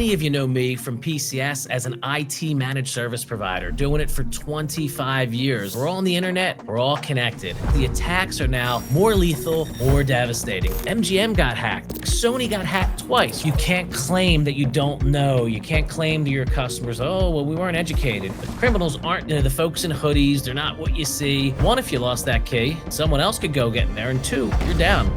Many of you know me from PCS as an IT managed service provider, doing it for 25 years. We're all on the internet, we're all connected. The attacks are now more lethal, more devastating. MGM got hacked. Sony got hacked twice. You can't claim that you don't know. You can't claim to your customers, oh, well, we weren't educated. The criminals aren't the folks in hoodies. They're not what you see. One, if you lost that key, someone else could go get in there. And two, you're down.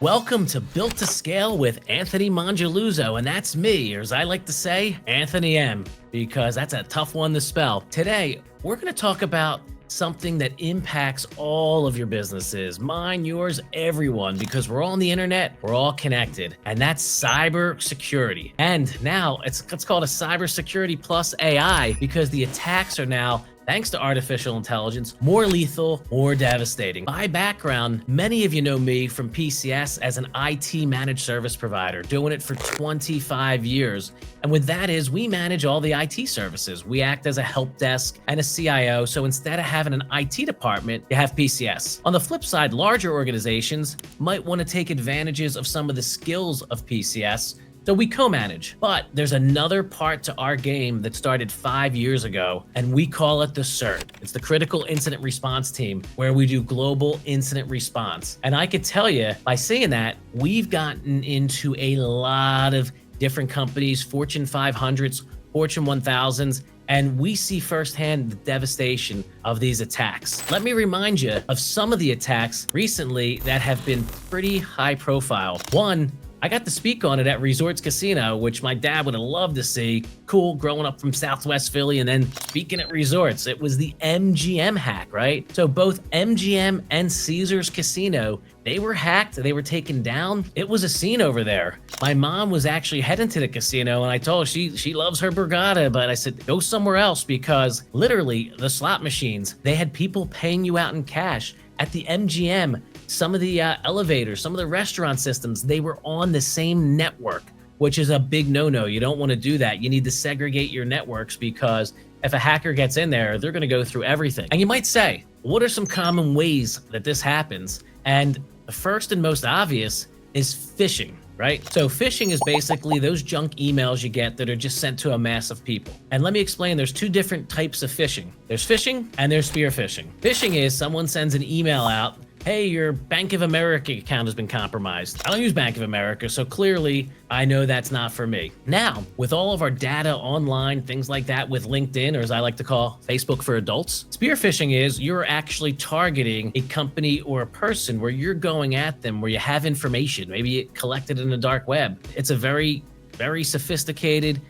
Welcome to Built to Scale with Anthony Mangialuzzo, and that's me, or as I like to say, Anthony M, because that's a tough one to spell. Today, we're going to talk about something that impacts all of your businesses, mine, yours, everyone, because we're all on the internet, we're all connected, and that's cybersecurity. And now it's called a cybersecurity plus AI, because the attacks are now, thanks to artificial intelligence, more lethal, more devastating. My background, many of you know me from PCS as an IT managed service provider, doing it for 25 years. And what that is, we manage all the IT services. We act as a help desk and a CIO. So instead of having an IT department, you have PCS. On the flip side, larger organizations might want to take advantages of some of the skills of PCS. So we co-manage, but there's another part to our game that started 5 years ago, and we call it the CIRT. It's the Critical Incident Response Team, where we do global incident response. And I could tell you, by saying that, we've gotten into a lot of different companies, Fortune 500s, Fortune 1000s, and we see firsthand the devastation of these attacks. Let me remind you of some of the attacks recently that have been pretty high profile. One, I got to speak on it at Resorts Casino, which my dad would have loved to see. Cool, growing up from Southwest Philly and then speaking at resorts. It was the MGM hack, right? So both MGM and Caesars Casino, they were hacked, they were taken down. It was a scene over there. My mom was actually heading to the casino, and I told her she loves her Borgata, but I said, go somewhere else, because literally the slot machines, they had people paying you out in cash. At the MGM, some of the elevators, some of the restaurant systems, they were on the same network, which is a big no-no. You don't want to do that. You need to segregate your networks, because if a hacker gets in there, they're going to go through everything. And you might say, what are some common ways that this happens? And the first and most obvious is phishing, right? So phishing is basically those junk emails you get that are just sent to a mass of people. And let me explain, there's two different types of phishing. There's phishing and there's spear phishing. Phishing is someone sends an email out, hey, your Bank of America account has been compromised. I don't use Bank of America, so clearly I know that's not for me. Now, with all of our data online, things like that with LinkedIn, or as I like to call Facebook for adults, spear phishing is you're actually targeting a company or a person where you're going at them, where you have information, maybe it collected in the dark web. It's a very, very sophisticated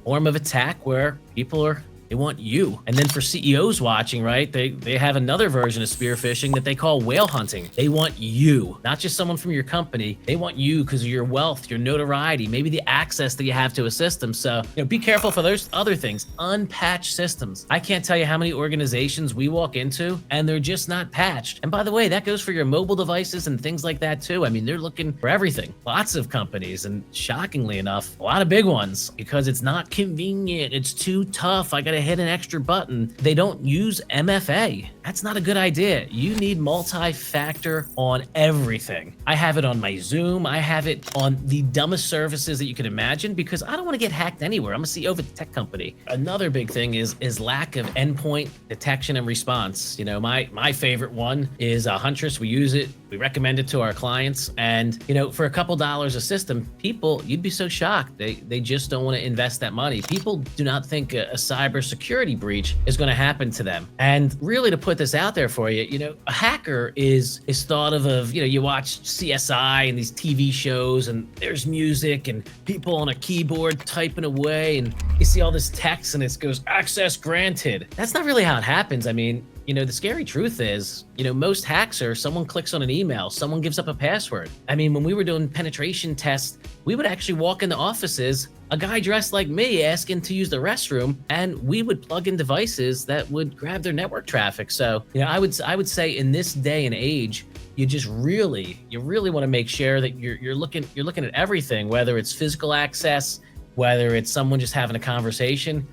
form of attack where people they want you. And then for CEOs watching, right, they have another version of spear phishing that they call whale hunting. They want you, not just someone from your company. They want you because of your wealth, your notoriety, maybe the access that you have to a system. So, be careful for those other things. Unpatched systems. I can't tell you how many organizations we walk into and they're just not patched. And by the way, that goes for your mobile devices and things like that too. I mean, they're looking for everything. Lots of companies, and shockingly enough, a lot of big ones, because it's not convenient. It's too tough. I gotta hit an extra button. They don't use MFA. That's not a good idea. You need multi-factor on everything. I have it on my Zoom. I have it on the dumbest services that you can imagine, because I don't want to get hacked anywhere. I'm a CEO of a tech company. Another big thing is lack of endpoint detection and response. My favorite one is Huntress. We use it. We recommend it to our clients. And, for a couple dollars a system, people, you'd be so shocked. They just don't want to invest that money. People do not think a cybersecurity breach is going to happen to them. And really, to put this out there for you, a hacker is thought of, you watch CSI and these TV shows, and there's music and people on a keyboard typing away, and you see all this text and it goes access granted. That's not really how it happens. I mean, the scary truth is, most hacks are someone clicks on an email, someone gives up a password. I mean, when we were doing penetration tests, we would actually walk into offices, a guy dressed like me asking to use the restroom, and we would plug in devices that would grab their network traffic. So, I would say in this day and age, you really want to make sure that you're looking at everything, whether it's physical access, whether it's someone just having a conversation.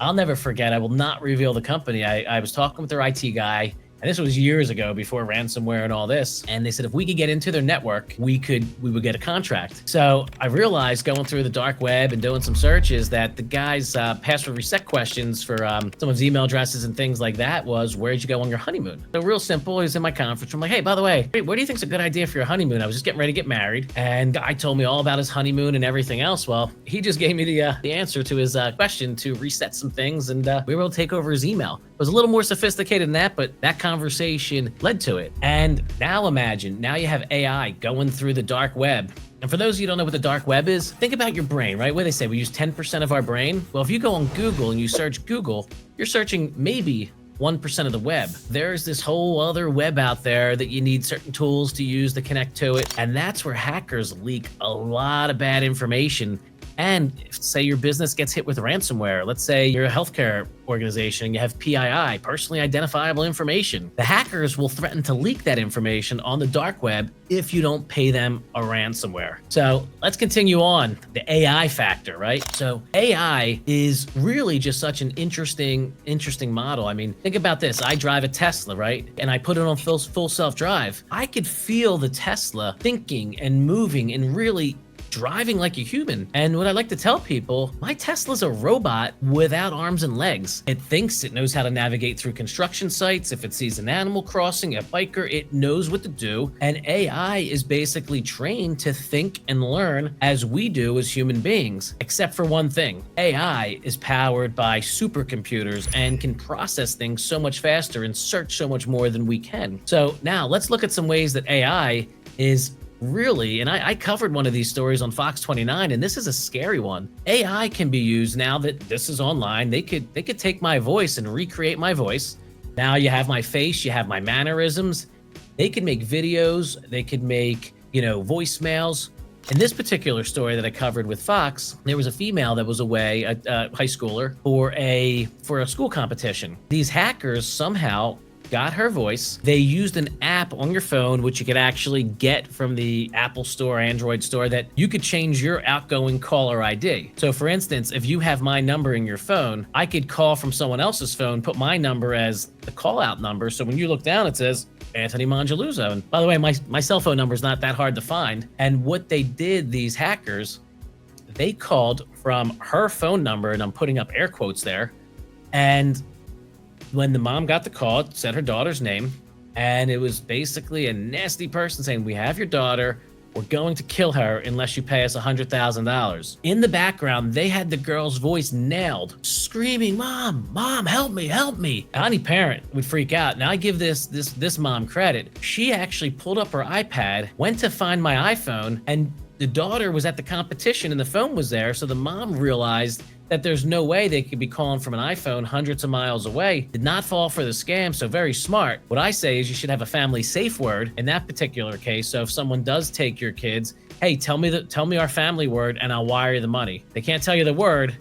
I'll never forget, I will not reveal the company. I was talking with their IT guy, and this was years ago before ransomware and all this. And they said, if we could get into their network, we would get a contract. So I realized going through the dark web and doing some searches that the guy's password reset questions for someone's email addresses and things like that was, where'd you go on your honeymoon? So real simple, he's in my conference. I'm like, hey, by the way, what do you think's a good idea for your honeymoon? I was just getting ready to get married. And guy told me all about his honeymoon and everything else. Well, he just gave me the answer to his question to reset some things, and we were able to take over his email. It was a little more sophisticated than that, but that conversation led to it. And now imagine, now you have AI going through the dark web. And for those of you who don't know what the dark web is, think about your brain, right? Where they say we use 10% of our brain. Well, if you go on Google and you search Google, you're searching maybe 1% of the web. There's this whole other web out there that you need certain tools to use to connect to it. And that's where hackers leak a lot of bad information. And if, say your business gets hit with ransomware, let's say you're a healthcare organization and you have PII, personally identifiable information, the hackers will threaten to leak that information on the dark web if you don't pay them a ransomware. So let's continue on the AI factor, right? So AI is really just such an interesting model. I mean, think about this. I drive a Tesla, right? And I put it on full self-drive. I could feel the Tesla thinking and moving and really driving like a human. And what I like to tell people, my Tesla's a robot without arms and legs. It thinks, it knows how to navigate through construction sites. If it sees an animal crossing, a biker, it knows what to do. And AI is basically trained to think and learn as we do as human beings, except for one thing. AI is powered by supercomputers and can process things so much faster and search so much more than we can. So now let's look at some ways that AI is really, and I covered one of these stories on Fox 29, and this is a scary one. AI can be used now that this is online. They could take my voice and recreate my voice. Now you have my face, you have my mannerisms. They could make videos, they could make, voicemails. In this particular story that I covered with Fox, there was a female that was away, a high schooler, for a school competition. These hackers somehow got her voice. They used an app on your phone, which you could actually get from the Apple Store, Android store, that you could change your outgoing caller ID. So for instance, if you have my number in your phone, I could call from someone else's phone, put my number as the call out number. So when you look down, it says Anthony Mangialuzzo. And by the way, my cell phone number is not that hard to find. And what they did, these hackers, they called from her phone number, and I'm putting up air quotes there, and when the mom got the call, it said her daughter's name, and it was basically a nasty person saying, we have your daughter, we're going to kill her unless you pay us $100,000. In the background, they had the girl's voice nailed, screaming, mom, help me, help me. Any parent would freak out. Now I give this mom credit. She actually pulled up her iPad, went to find my iPhone, and the daughter was at the competition and the phone was there. So the mom realized that there's no way they could be calling from an iPhone hundreds of miles away. Did not fall for the scam, so very smart. What I say is you should have a family safe word in that particular case. So if someone does take your kids, hey, tell me our family word and I'll wire you the money. They can't tell you the word,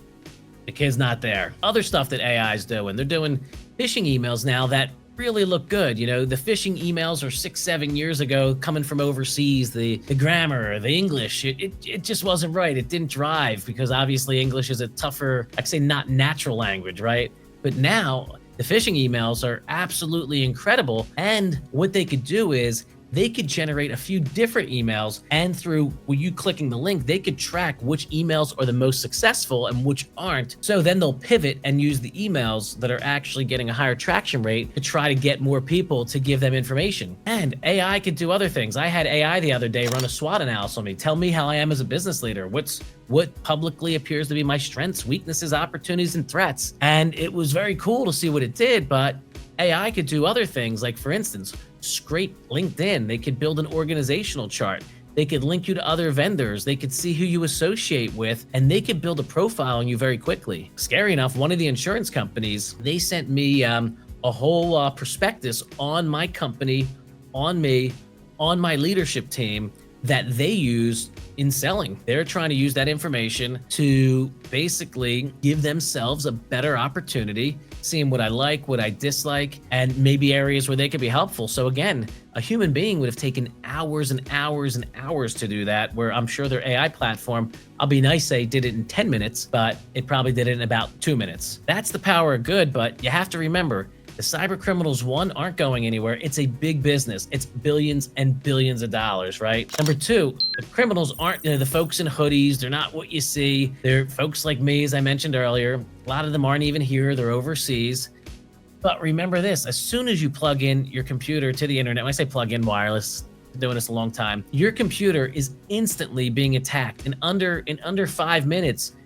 the kid's not there. Other stuff that AI is doing, they're doing phishing emails now that really look good. The phishing emails are 6-7 years ago coming from overseas. The grammar, the English, it just wasn't right. It didn't drive because obviously English is a tougher, I'd say not natural language, right? But now the phishing emails are absolutely incredible. And what they could do is they could generate a few different emails, and through you clicking the link, they could track which emails are the most successful and which aren't. So then they'll pivot and use the emails that are actually getting a higher traction rate to try to get more people to give them information. And AI could do other things. I had AI the other day run a SWOT analysis on me, tell me how I am as a business leader, what publicly appears to be my strengths, weaknesses, opportunities, and threats. And it was very cool to see what it did, but AI could do other things, like for instance, scrape LinkedIn. They could build an organizational chart. They could link you to other vendors. They could see who you associate with, and they could build a profile on you very quickly. Scary enough, one of the insurance companies, they sent me a whole prospectus on my company, on me, on my leadership team that they use in selling. They're trying to use that information to basically give themselves a better opportunity, seeing what I like, what I dislike, and maybe areas where they could be helpful. So again, A human being would have taken hours and hours and hours to do that, where I'm sure their AI platform, I'll be nice, say did it in 10 minutes, but it probably did it in about 2 minutes. That's the power of good, but you have to remember, the cyber criminals, one, aren't going anywhere. It's a big business. It's billions and billions of dollars, right? Number two, the criminals aren't the folks in hoodies. They're not what you see. They're folks like me, as I mentioned earlier. A lot of them aren't even here. They're overseas. But remember this, as soon as you plug in your computer to the internet, when I say plug in wireless, been doing this a long time, your computer is instantly being attacked. In under 5 minutes,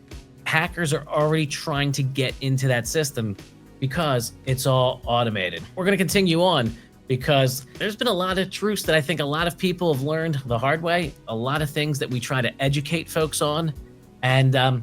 hackers are already trying to get into that system because it's all automated. We're going to continue on because there's been a lot of truths that I think a lot of people have learned the hard way, a lot of things that we try to educate folks on, and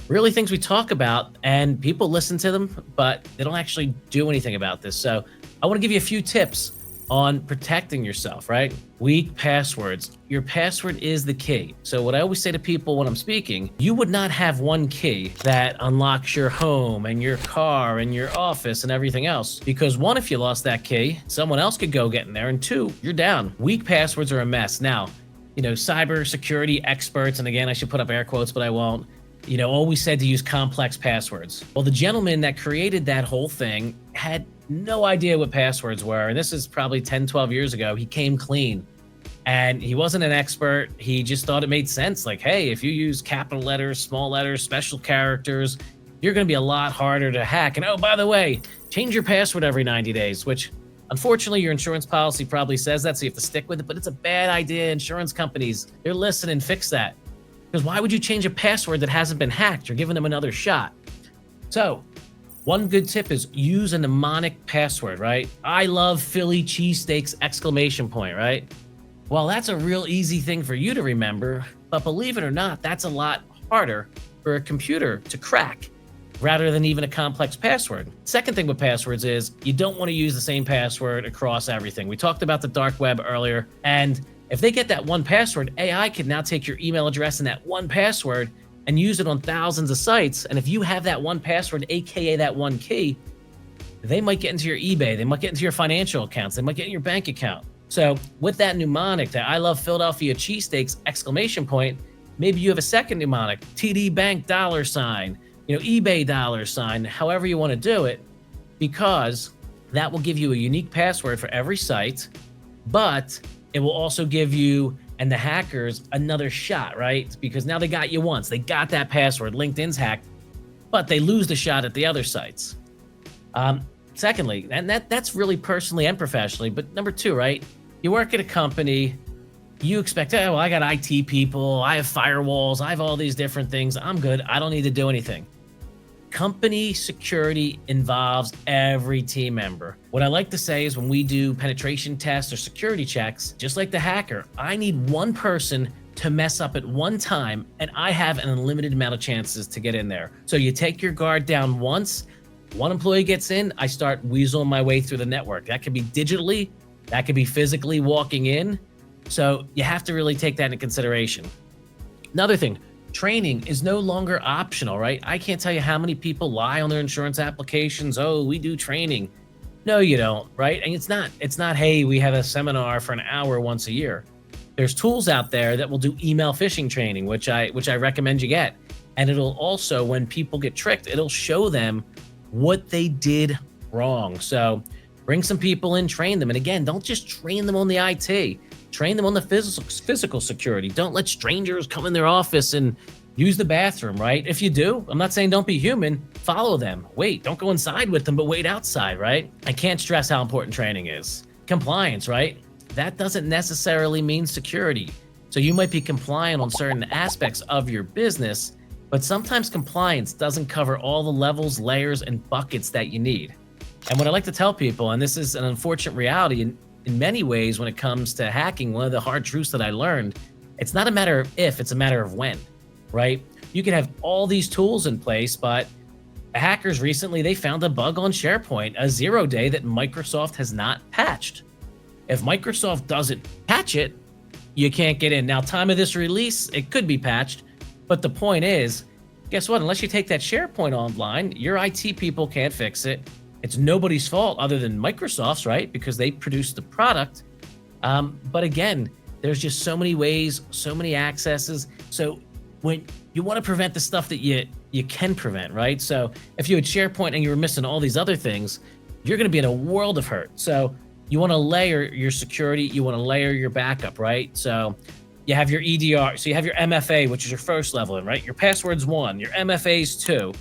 really things we talk about and people listen to them, but they don't actually do anything about this. So I want to give you a few tips on protecting yourself, right? Weak passwords. Your password is the key. So what I always say to people when I'm speaking, you would not have one key that unlocks your home and your car and your office and everything else. Because one, if you lost that key, someone else could go get in there. And two, you're down. Weak passwords are a mess. Now, cybersecurity experts, and again, I should put up air quotes, but I won't, always said to use complex passwords. Well, the gentleman that created that whole thing had no idea what passwords were. And this is probably 10, 12 years ago. He came clean and he wasn't an expert. He just thought it made sense. Like, hey, if you use capital letters, small letters, special characters, you're going to be a lot harder to hack. And oh, by the way, change your password every 90 days, which unfortunately your insurance policy probably says that. So you have to stick with it, but it's a bad idea. Insurance companies, they're listening, fix that. Because why would you change a password that hasn't been hacked? You're giving them another shot. So one good tip is use a mnemonic password, right? I love Philly cheesesteaks, ! Right? Well, that's a real easy thing for you to remember, but believe it or not, that's a lot harder for a computer to crack rather than even a complex password. Second thing with passwords is you don't want to use the same password across everything. We talked about the dark web earlier, and if they get that one password, AI can now take your email address and that one password and use it on thousands of sites. And if you have that one password, AKA that one key, they might get into your eBay. They might get into your financial accounts. They might get in your bank account. So with that mnemonic, that I love Philadelphia cheesesteaks, ! Maybe you have a second mnemonic, TD Bank $, eBay $, however you want to do it, because that will give you a unique password for every site, but it will also give you and the hackers another shot, right? Because now they got you once. They got that password. LinkedIn's hacked, but they lose the shot at the other sites. Secondly, and that's really personally and professionally, but number two, right? You work at a company, you expect, oh, well, I got IT people, I have firewalls, I have all these different things. I'm good. I don't need to do anything. Company security involves every team member. What I like to say is when we do penetration tests or security checks, just like the hacker, I need one person to mess up at one time, and I have an unlimited amount of chances to get in there. So you take your guard down once, one employee gets in, I start weaseling my way through the network. That could be digitally, that could be physically walking in. So you have to really take that into consideration. Another thing, training is no longer optional, right? I can't tell you how many people lie on their insurance applications. Oh, we do training. No, you don't, right? And it's not, hey, we have a seminar for an hour once a year. There's tools out there that will do email phishing training, which I recommend you get. And it'll also, when people get tricked, it'll show them what they did wrong. So bring some people in, train them. And again, don't just train them on the IT. Train them on the physical security. Don't let strangers come in their office and use the bathroom, right? If you do, I'm not saying don't be human, follow them. Wait, don't go inside with them, but wait outside, right? I can't stress how important training is. Compliance, right? That doesn't necessarily mean security. So you might be compliant on certain aspects of your business, but sometimes compliance doesn't cover all the levels, layers, and buckets that you need. And what I like to tell people, and this is an unfortunate reality in many ways when it comes to hacking, one of the hard truths that I learned, it's not a matter of if, it's a matter of when, right? You can have all these tools in place, but hackers recently, they found a bug on SharePoint, a 0-day that Microsoft has not patched. If Microsoft doesn't patch it, you can't get in. Now, time of this release, it could be patched, but the point is, guess what? Unless you take that SharePoint online, your IT people can't fix it. It's nobody's fault other than Microsoft's, right? Because they produce the product. But again, there's just so many ways, so many accesses. So when you want to prevent the stuff that you can prevent, right? So if you had SharePoint and you were missing all these other things, you're going to be in a world of hurt. So you want to layer your security, you want to layer your backup, right? So you have your EDR, so you have your MFA, which is your first level, right? Your password's 1, your MFA's 2.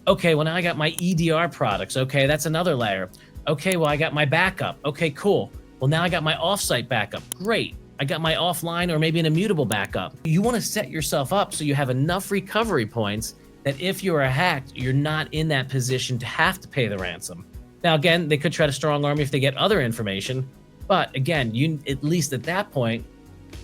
Okay, well now I got my EDR products. Okay, that's another layer. Okay, well I got my backup. Okay, cool. Well now I got my offsite backup. Great. I got my offline or maybe an immutable backup. You want to set yourself up so you have enough recovery points that if you are hacked, you're not in that position to have to pay the ransom. Now, again, they could try to strong arm you if they get other information. But again, you at least at that point,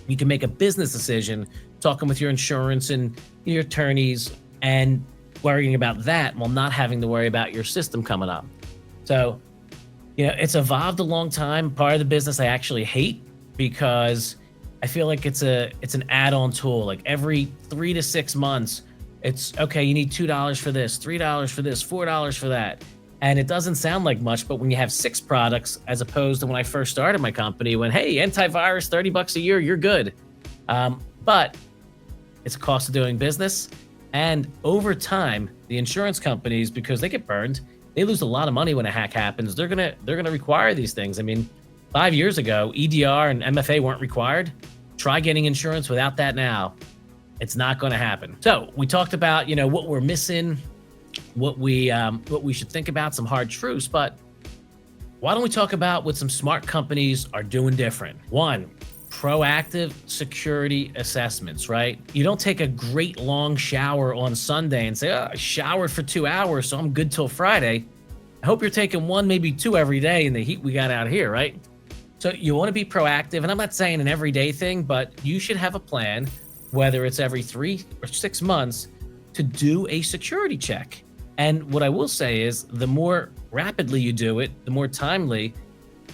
you can make a business decision, talking with your insurance and your attorneys and worrying about that while not having to worry about your system coming up. So, it's evolved a long time. Part of the business I actually hate because I feel like it's an add-on tool. Like every 3 to 6 months, it's okay, you need $2 for this, $3 for this, $4 for that. And it doesn't sound like much, but when you have 6 products, as opposed to when I first started my company, when, hey, antivirus, $30 a year, you're good. But it's a cost of doing business. And over time, the insurance companies, because they get burned, they lose a lot of money when a hack happens. They're gonna require these things. I mean, 5 years ago, EDR and MFA weren't required. Try getting insurance without that now. It's not going to happen. So we talked about, what we're missing, what we should think about, some hard truths, but why don't we talk about what some smart companies are doing different? 1, proactive security assessments, right? You don't take a great long shower on Sunday and say, I showered for 2 hours, so I'm good till Friday. I hope you're taking 1, maybe 2 every day in the heat we got out here, right? So you want to be proactive, and I'm not saying an everyday thing, but you should have a plan, whether it's every 3 or 6 months, to do a security check. And what I will say is the more rapidly you do it, the more timely,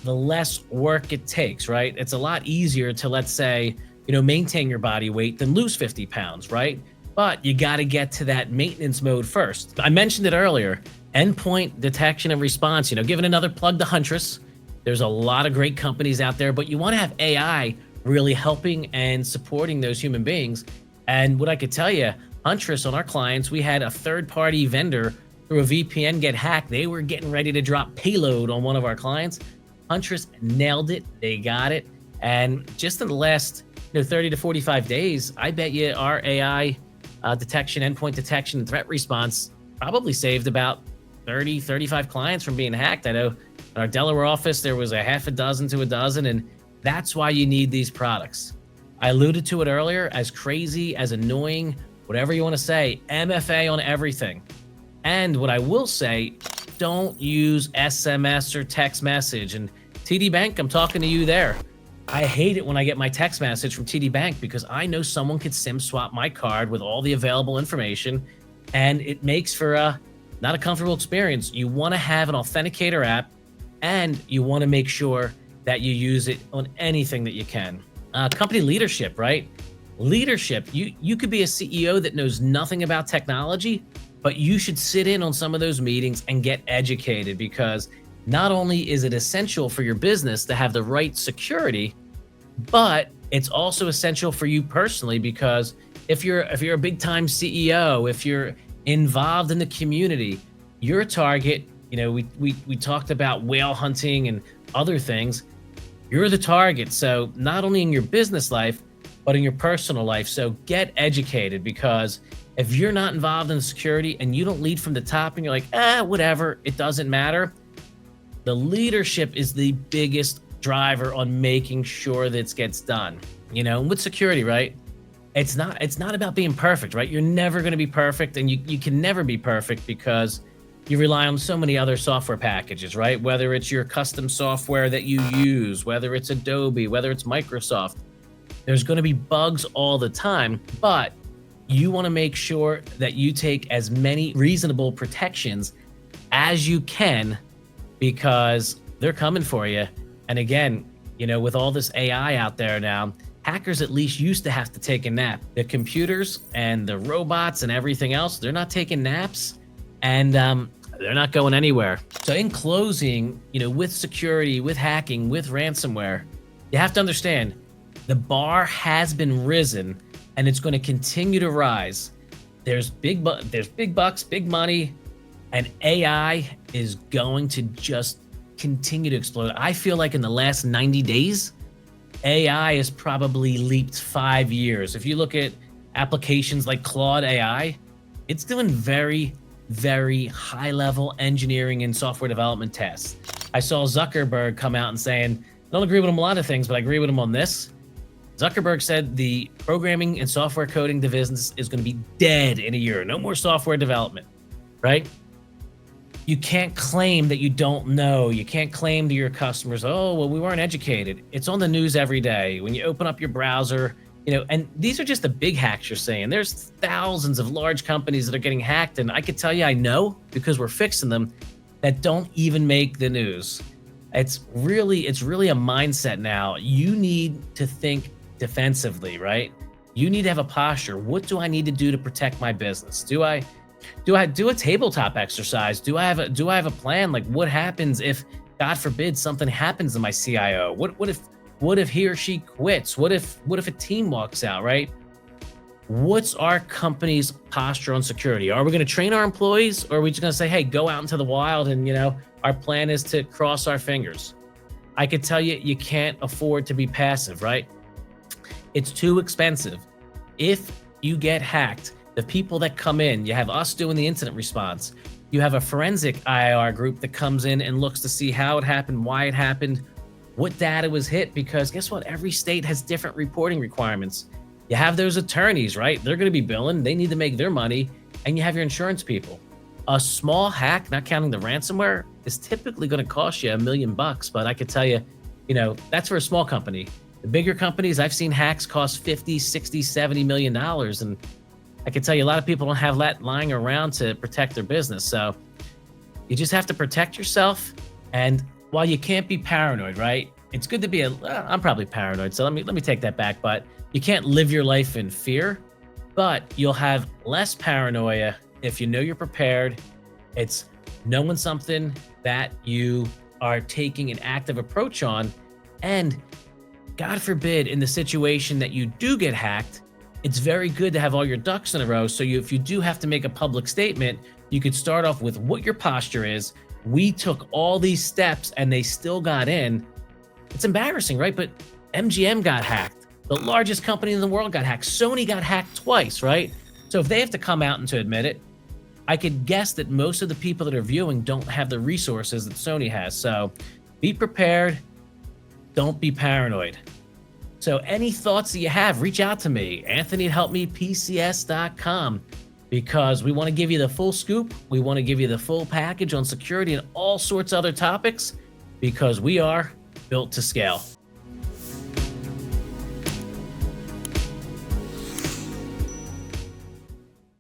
the less work it takes, right? It's a lot easier to, let's say, maintain your body weight than lose 50 pounds, right? But you got to get to that maintenance mode first. I mentioned it earlier, endpoint detection and response, giving another plug to Huntress. There's a lot of great companies out there, but you want to have AI really helping and supporting those human beings. And what I could tell you, Huntress, on our clients, we had a third-party vendor through a VPN get hacked. They were getting ready to drop payload on one of our clients. Huntress nailed it. They got it. And just in the last 30 to 45 days, I bet you our AI detection, endpoint detection, and threat response probably saved about 30, 35 clients from being hacked. I know in our Delaware office, there was a half a dozen to a dozen, and that's why you need these products. I alluded to it earlier, as crazy, as annoying, whatever you want to say, MFA on everything. And what I will say, don't use SMS or text message. And TD Bank, I'm talking to you there. I hate it when I get my text message from TD Bank because I know someone could SIM swap my card with all the available information, and it makes for not a comfortable experience. You want to have an authenticator app, and you want to make sure that you use it on anything that you can. Company leadership, right? Leadership, you could be a CEO that knows nothing about technology, but you should sit in on some of those meetings and get educated, because not only is it essential for your business to have the right security, but it's also essential for you personally, because if you're a big time CEO, if you're involved in the community, your target, we talked about whale hunting and other things. You're the target. So not only in your business life, but in your personal life. So get educated, because if you're not involved in security and you don't lead from the top and you're like, whatever, it doesn't matter. The leadership is the biggest driver on making sure that it gets done. With security, right? It's not about being perfect, right? You're never going to be perfect, and you can never be perfect because you rely on so many other software packages, right? Whether it's your custom software that you use, whether it's Adobe, whether it's Microsoft, there's going to be bugs all the time, but you want to make sure that you take as many reasonable protections as you can, because they're coming for you. And again, with all this AI out there now, hackers at least used to have to take a nap. The computers and the robots and everything else, they're not taking naps, and they're not going anywhere. So in closing, with security, with hacking, with ransomware, You have to understand the bar has been risen and it's going to continue to rise. There's there's big bucks, big money, and AI is going to just continue to explode. I feel like in the last 90 days, AI has probably leaped 5 years. If you look at applications like Claude AI, it's doing very, very high level engineering and software development tasks. I saw Zuckerberg come out and saying, I don't agree with him on a lot of things, but I agree with him on this. Zuckerberg said the programming and software coding division is going to be dead in a year. No more software development, right? You can't claim that you don't know. You can't claim to your customers, oh, well, we weren't educated. It's on the news every day. When you open up your browser, and these are just the big hacks you're saying. There's thousands of large companies that are getting hacked. And I could tell you, I know because we're fixing them, that don't even make the news. It's really a mindset now. You need to think defensively, right? You need to have a posture. What do I need to do to protect my business? Do I do a tabletop exercise? Do I have a plan? Like, what happens if, God forbid, something happens to my CIO? What if he or she quits? What if a team walks out, right? What's our company's posture on security? Are we going to train our employees, or are we just going to say, hey, go out into the wild and our plan is to cross our fingers? I could tell you, you can't afford to be passive, right? It's too expensive. If you get hacked, the people that come in, you have us doing the incident response. You have a forensic IR group that comes in and looks to see how it happened, why it happened, what data was hit, because guess what? Every state has different reporting requirements. You have those attorneys, right? They're going to be billing. They need to make their money. And you have your insurance people. A small hack, not counting the ransomware, is typically going to cost you $1 million. But I could tell you, that's for a small company. The bigger companies, I've seen hacks cost 50, 60, 70 million dollars. And I can tell you a lot of people don't have that lying around to protect their business. So you just have to protect yourself. And while you can't be paranoid, right? It's good to be I'm probably paranoid. So let me take that back. But you can't live your life in fear, but you'll have less paranoia if you know you're prepared. It's knowing something that you are taking an active approach on. And God forbid, in the situation that you do get hacked, it's very good to have all your ducks in a row. So if you do have to make a public statement, you could start off with what your posture is. We took all these steps and they still got in. It's embarrassing, right? But MGM got hacked. The largest company in the world got hacked. Sony got hacked twice, right? So if they have to come out and to admit it, I could guess that most of the people that are viewing don't have the resources that Sony has. So be prepared. Don't be paranoid. So any thoughts that you have, reach out to me, Anthony@helpmepcs.com, because we want to give you the full scoop. We want to give you the full package on security and all sorts of other topics, because we are built to scale.